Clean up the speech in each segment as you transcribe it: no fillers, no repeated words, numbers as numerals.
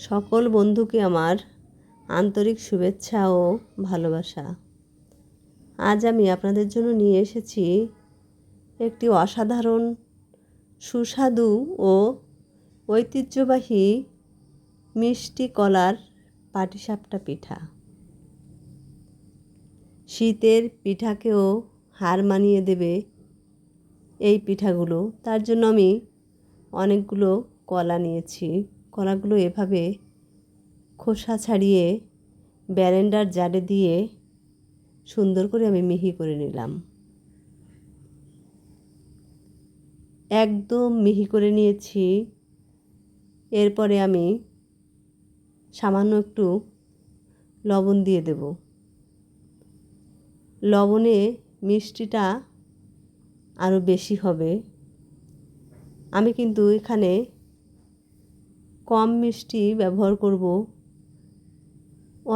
সকল বন্ধুকে আমার আন্তরিক শুভেচ্ছা ও ভালোবাসা। আজ আমি আপনাদের জন্য নিয়ে এসেছি একটি অসাধারণ সুস্বাদু ও ঐতিহ্যবাহী মিষ্টি কলার পাটিসাপটা পিঠা। শীতের পিঠাকেও হার মানিয়ে দেবে এই পিঠাগুলো। তার জন্য আমি অনেকগুলো কলা নিয়েছি। কলাগুলো এভাবে খোসা ছাড়িয়ে ব্লেন্ডার জারে দিয়ে সুন্দর করে আমি মিহি করে নিলাম। একদম মিহি করে নিয়েছি। এরপরে আমি সামান্য একটু লবণ দিয়ে দেব। লবণে মিষ্টিটা আরও বেশি হবে। আমি কিন্তু এখানে কম মিষ্টি ব্যবহার করব।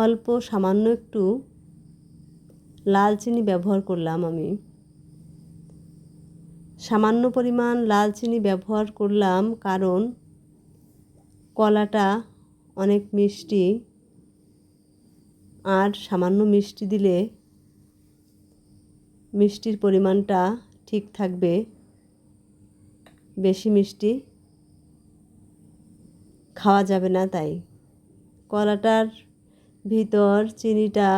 অল্প সামান্য একটু লাল চিনি ব্যবহার করলাম। আমি সামান্য পরিমাণ লাল চিনি ব্যবহার করলাম কারণ কলাটা অনেক মিষ্টি, আর সামান্য মিষ্টি দিলে মিষ্টির পরিমাণটা ঠিক থাকবে। বেশি মিষ্টি খাওয়া যাবে না, তাই কলাটার ভিতর চিনিটা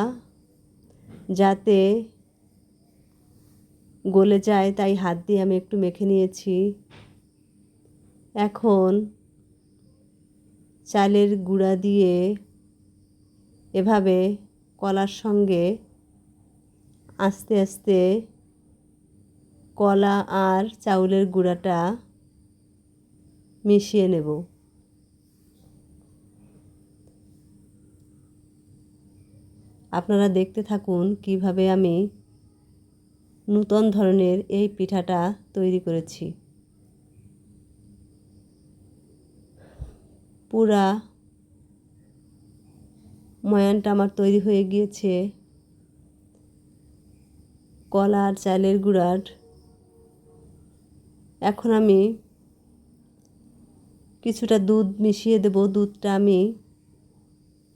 যাতে গলে যায় তাই হাত দিয়ে আমি একটু মেখে নিয়েছি। এখন চালের গুঁড়া দিয়ে এভাবে কলার সঙ্গে আস্তে আস্তে কলা আর চাউলের গুঁড়াটা মিশিয়ে নেব। আপনারা দেখতে থাকুন কিভাবে আমি নূতন ধরনের এই পিঠাটা তৈরি করেছি। পুরা ময়ানটা আমার তৈরি হয়ে গিয়েছে। কলা আর চালের গুঁড়ার এখন আমি কিছুটা দুধ মিশিয়ে দেব। দুধটা আমি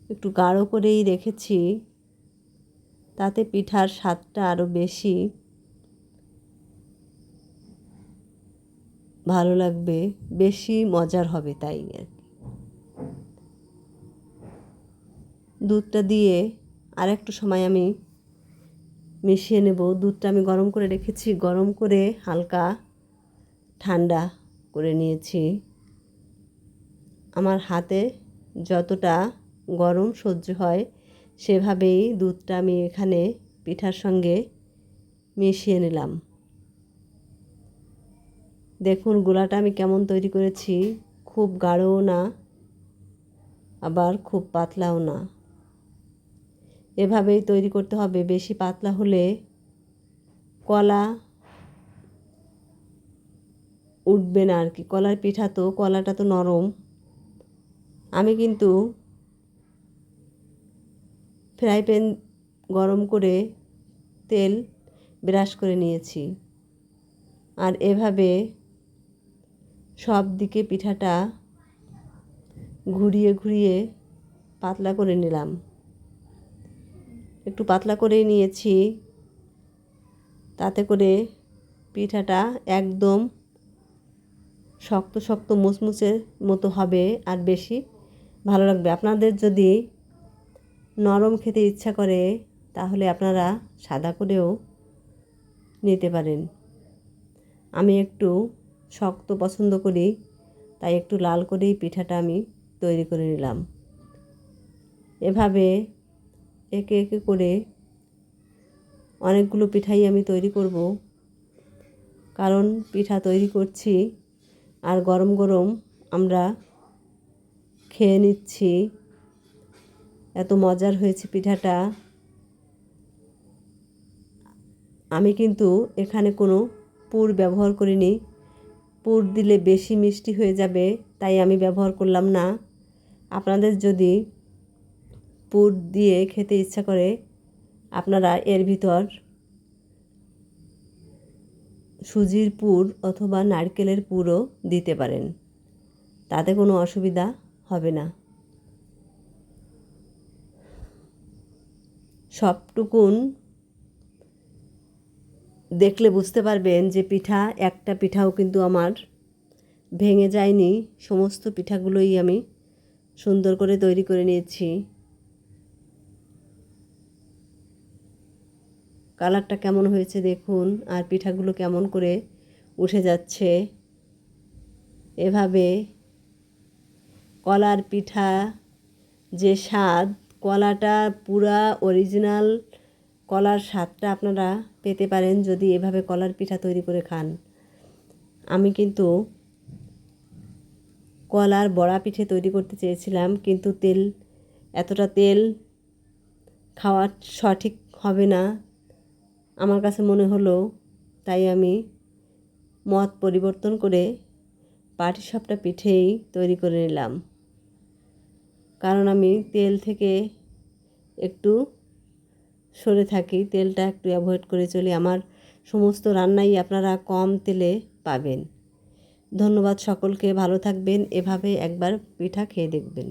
একটু গাঢ় করেই রেখেছি, তাতে পিঠার স্বাদটা আরও বেশি ভালো লাগবে, বেশি মজার হবে। তাই আর কি দুধটা দিয়ে আর একটু সময় আমি মিশিয়ে নেব। দুধটা আমি গরম করে রেখেছি, গরম করে হালকা ঠান্ডা করে নিয়েছি। আমার হাতে যতটা গরম সহ্য হয় সেভাবেই দুধটা আমি এখানে পিঠার সঙ্গে মিশিয়ে নিলাম। দেখুন গোলাটা আমি কেমন তৈরি করেছি। খুব গাঢ়ও না, আবার খুব পাতলাও না। এভাবেই তৈরি করতে হবে। বেশি পাতলা হলে কলা উঠবে না আর কি। কলার পিঠা তো, কলাটা তো নরম। আমি কিন্তু ফ্রাই প্যান গরম করে তেল ব্রাশ করে নিয়েছি, আর এভাবে সব দিকে পিঠাটা ঘুরিয়ে ঘুরিয়ে পাতলা করে নিলাম। একটু পাতলা করেই নিয়েছি, তাতে করে পিঠাটা একদম শক্ত শক্ত মুচমুচের মতো হবে আর বেশি ভালো লাগবে। আপনাদের যদি নরম খেতে ইচ্ছা করে তাহলে আপনারা সাদা করেও নিতে পারেন। আমি একটু শক্ত পছন্দ করি, তাই একটু লাল করেই পিঠাটা আমি তৈরি করে নিলাম। এভাবে একে একে করে অনেকগুলো পিঠাই আমি তৈরি করব, কারণ পিঠা তৈরি করছি আর গরম গরম আমরা খেয়ে নিচ্ছি। এত মজার হয়েছে পিঠাটা। আমি কিন্তু এখানে কোনো পুর ব্যবহার করিনি। পুর দিলে বেশি মিষ্টি হয়ে যাবে, তাই আমি ব্যবহার করলাম না। আপনাদের যদি পুর দিয়ে খেতে ইচ্ছা করে আপনারা এর ভিতর সুজির পুর অথবা নারকেলের পুরও দিতে পারেন, তাতে কোনো অসুবিধা হবে না। সবটুকুন দেখলে বুঝতে পারবেন যে একটা পিঠাও কিন্তু আমার ভেঙে যায়নি। সমস্ত পিঠাগুলোই আমি সুন্দর করে তৈরি করে নিয়েছি। কালারটা কেমন হয়েছে দেখুন, আর পিঠাগুলো কেমন করে উঠে যাচ্ছে। এভাবে কলার পিঠা যে স্বাদ, কলাটা পুরা অরিজিনাল কলার স্বাদটা আপনারা পেতে পারেন যদি এভাবে কলার পিঠা তৈরি করে খান। আমি কিন্তু কলার বড়া পিঠে তৈরি করতে চেয়েছিলাম, কিন্তু এতটা তেল খাওয়া সঠিক হবে না আমার কাছে মনে হলো। তাই আমি মত পরিবর্তন করে পাটিসাপটা পিঠেই তৈরি করে নিলাম। কারণ আমি তেল থেকে একটু সরে থাকি, তেলটা একটু অ্যাভয়েড করে চলি। আমার সমস্ত রান্নাই আপনারা কম তেলে পাবেন। ধন্যবাদ সকলকে, ভালো থাকবেন। এভাবে একবার পিঠা খেয়ে দেখবেন।